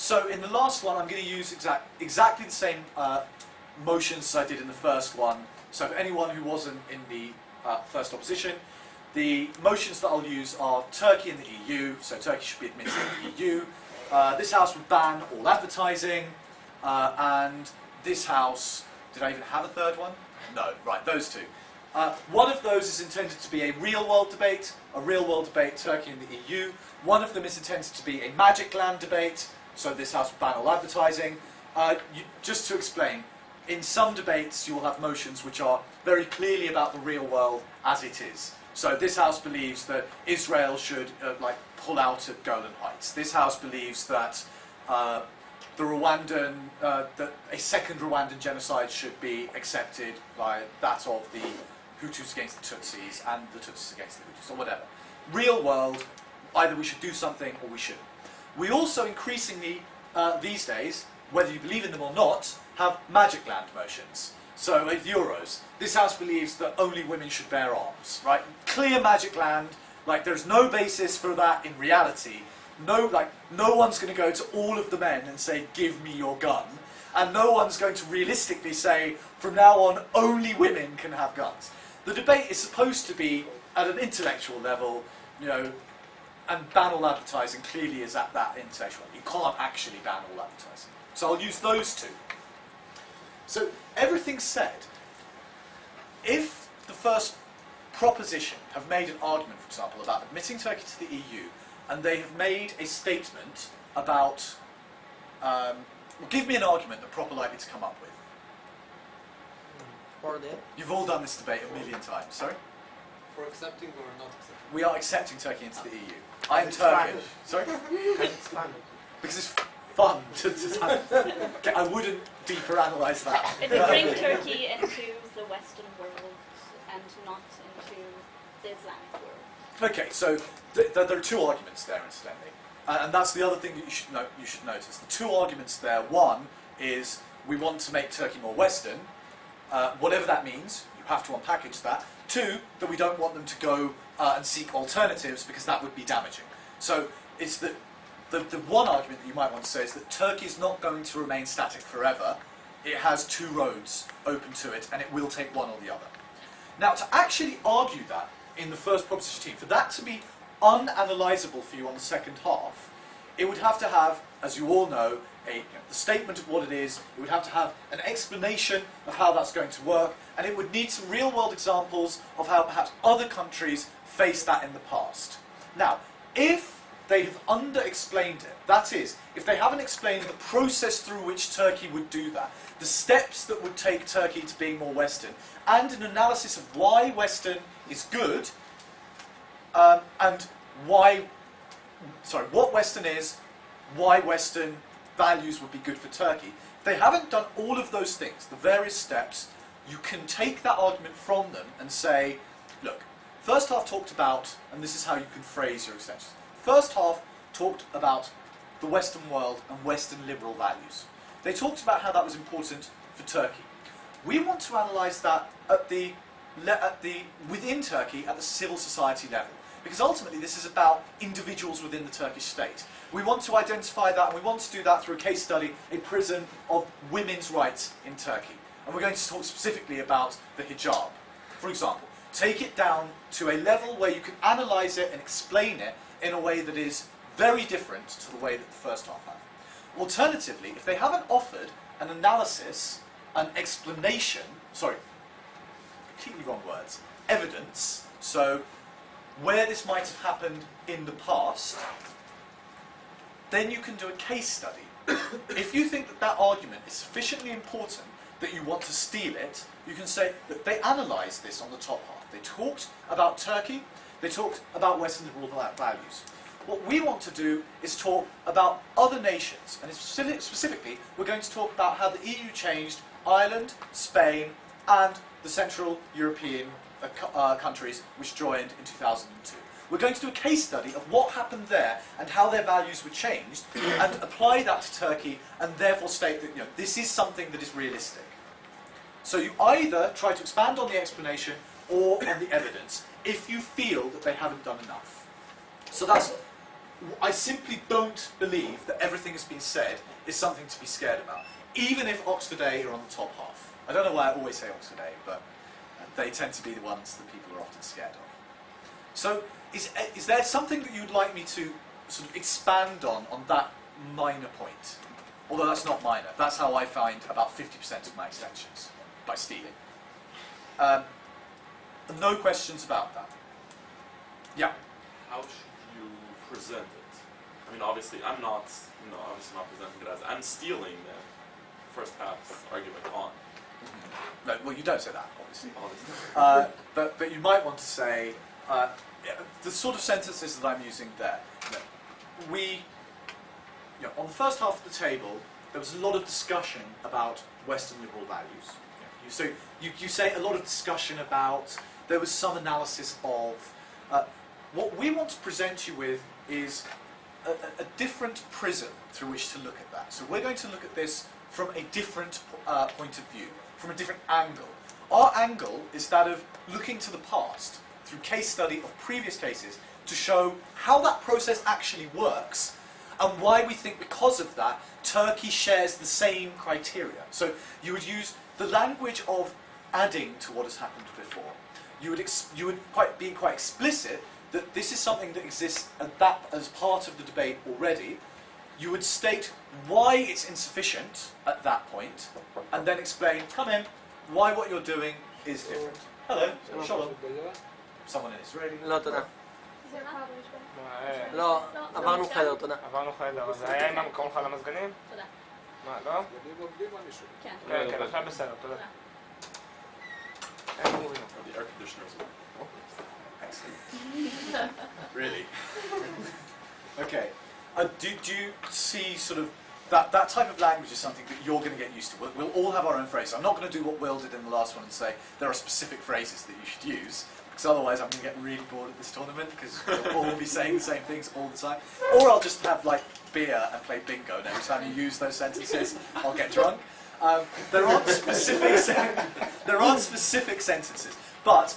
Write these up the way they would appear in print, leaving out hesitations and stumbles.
So in the last one, I'm going to use exactly the same motions as I did in the first one. So for anyone who wasn't in the first opposition, the motions that I'll use are Turkey and the EU, so Turkey should be admitted to the EU. This House would ban all advertising, and this House, did I even have a third one? No, right, those two. One of those is intended to be a real-world debate, Turkey and the EU. One of them is intended to be a magic land debate, so this House would ban all advertising. Just to explain, in some debates you will have motions which are very clearly about the real world as it is. So this House believes that Israel should pull out at Golan Heights. This House believes that that a second Rwandan genocide should be accepted by that of the Hutus against the Tutsis and the Tutsis against the Hutus, or whatever. Real world, either we should do something or we shouldn't. We also increasingly, these days, whether you believe in them or not, have magic land motions. So with Euros, this House believes that only women should bear arms, right? Clear magic land, there's no basis for that in reality. No one's going to go to all of the men and say, give me your gun. And no one's going to realistically say, from now on, only women can have guns. The debate is supposed to be at an intellectual level, and ban all advertising clearly is at that intellectual level. You can't actually ban all advertising. So I'll use those two. So everything said, if the first proposition have made an argument, for example, about admitting Turkey to the EU, and they have made a statement about, give me an argument that proper likely to come up with. You've all done this debate a million times. Sorry? For accepting or not accepting? We are accepting Turkey into the EU. I'm Turkish. Sorry? It's fun. Because it's fun to okay, I wouldn't deeper analyse that. It would bring Turkey into the Western world and not into the Islamic world. Okay, so there are two arguments there, incidentally. And that's the other thing that you should notice. The two arguments there, one is we want to make Turkey more Western, whatever that means, you have to unpackage that. Two, that we don't want them to go and seek alternatives because that would be damaging. So it's the one argument that you might want to say is that Turkey is not going to remain static forever. It has two roads open to it, and it will take one or the other. Now, to actually argue that in the first proposition team, for that to be unanalysable for you on the second half, it would have to have, as you all know, the statement of what it is, it would have to have an explanation of how that's going to work, and it would need some real-world examples of how perhaps other countries faced that in the past. Now, if they have under-explained it, that is, if they haven't explained the process through which Turkey would do that, the steps that would take Turkey to being more Western, and an analysis of why Western is good, and what Western is, why Western values would be good for Turkey. If they haven't done all of those things, the various steps, you can take that argument from them and say, look, first half talked about, and this is how you can phrase your extensions, first half talked about the Western world and Western liberal values. They talked about how that was important for Turkey. We want to analyse that within Turkey at the civil society level. Because ultimately this is about individuals within the Turkish state. We want to identify that, and we want to do that through a case study, a prism of women's rights in Turkey. And we're going to talk specifically about the hijab. For example, take it down to a level where you can analyse it and explain it in a way that is very different to the way that the first half had. Alternatively, if they haven't offered an analysis, an explanation, completely wrong words, evidence, so where this might have happened in the past, then you can do a case study. If you think that that argument is sufficiently important that you want to steal it, you can say that they analysed this on the top half. They talked about Turkey, they talked about Western liberal values. What we want to do is talk about other nations, and specifically we're going to talk about how the EU changed Ireland, Spain, and the Central European countries which joined in 2002. We're going to do a case study of what happened there and how their values were changed, and apply that to Turkey, and therefore state that this is something that is realistic. So you either try to expand on the explanation or on the evidence if you feel that they haven't done enough. So that's I simply don't believe that everything that's been said is something to be scared about, even if Oxford A are on the top half. I don't know why I always say Oxford A, but they tend to be the ones that people are often scared of. So, is there something that you'd like me to sort of expand on that minor point? Although that's not minor. That's how I find about 50% of my extensions, by stealing. No questions about that. Yeah? How should you present it? I mean, obviously, I'm not, obviously not presenting it as I'm stealing the first half's argument on. Mm-hmm. No, well, you don't say that, obviously. Obviously. But you might want to say the sort of sentences that I'm using there. On the first half of the table, there was a lot of discussion about Western liberal values. So you say a lot of discussion about. There was some analysis of. What we want to present you with is a different prism through which to look at that. So we're going to look at this from a different point of view, from a different angle. Our angle is that of looking to the past through case study of previous cases to show how that process actually works and why we think because of that Turkey shares the same criteria. So you would use the language of adding to what has happened before. You would be quite explicit that this is something that exists as part of the debate already. You would state why it's insufficient at that point, and then explain, come in, why what you're doing is different. Hello, Shalom. Someone in Israeli. לא, תודה. לא, עברנו חדר, תודה. עברנו חדר, אז היה עם קראו לך למזגנים? תודה. מה, לא? כן. כן, כן, עכשיו בסדר, תודה. אין מורים. The air conditioners. Excellent. Really? Okay. Do you see sort of that type of language is something that you're going to get used to? We'll all have our own phrases. I'm not going to do what Will did in the last one and say there are specific phrases that you should use, because otherwise I'm going to get really bored at this tournament because we'll all be saying the same things all the time. Or I'll just have like beer and play bingo, and every time you use those sentences, I'll get drunk. There aren't specific sentences, but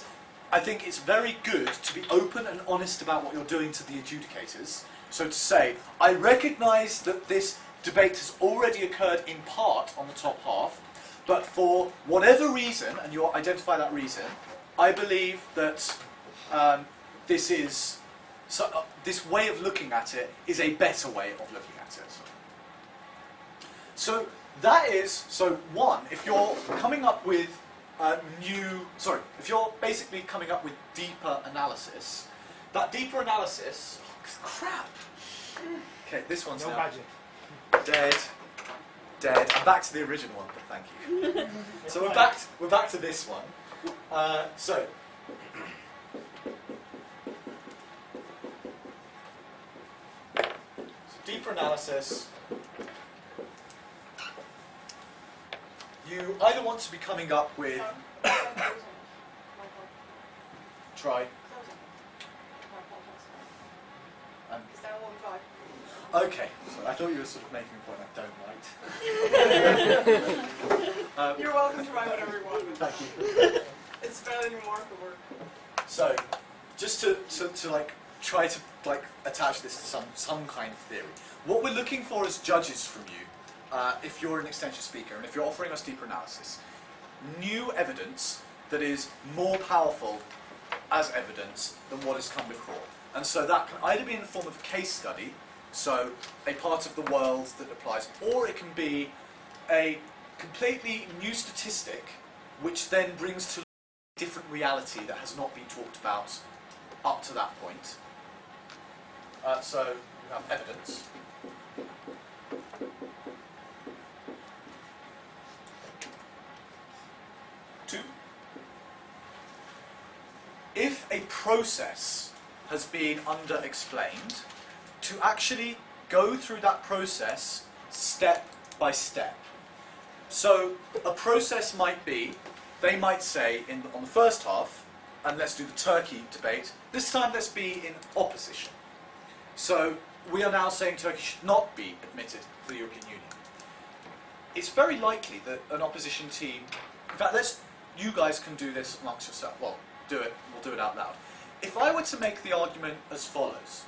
I think it's very good to be open and honest about what you're doing to the adjudicators. So to say, I recognise that this debate has already occurred in part on the top half, but for whatever reason, and you identify that reason, I believe that this way of looking at it is a better way of looking at it. So that is, one, if you're coming up with if you're basically coming up with deeper analysis, that deeper analysis, crap. Okay, this one's No now budget. dead. I'm back to the original one, but thank you. So we're back to this one. So deeper analysis. You either want to be coming up with try. Okay, so I thought you were sort of making a point I don't like. You're welcome to write whatever you want. Thank you. It's better than your marker work. So, just to like try to like attach this to some kind of theory. What we're looking for as judges from you, if you're an extension speaker and if you're offering us deeper analysis, new evidence that is more powerful as evidence than what has come before. And so that can either be in the form of a case study, so a part of the world that applies, or it can be a completely new statistic which then brings to a different reality that has not been talked about up to that point. So you have evidence. Two, if a process has been under-explained, to actually go through that process step by step. So a process might be, they might say on the first half, and let's do the Turkey debate, this time let's be in opposition. So we are now saying Turkey should not be admitted to the European Union. It's very likely that an opposition team, in fact you guys can do this amongst yourself, well, we'll do it out loud. If I were to make the argument as follows,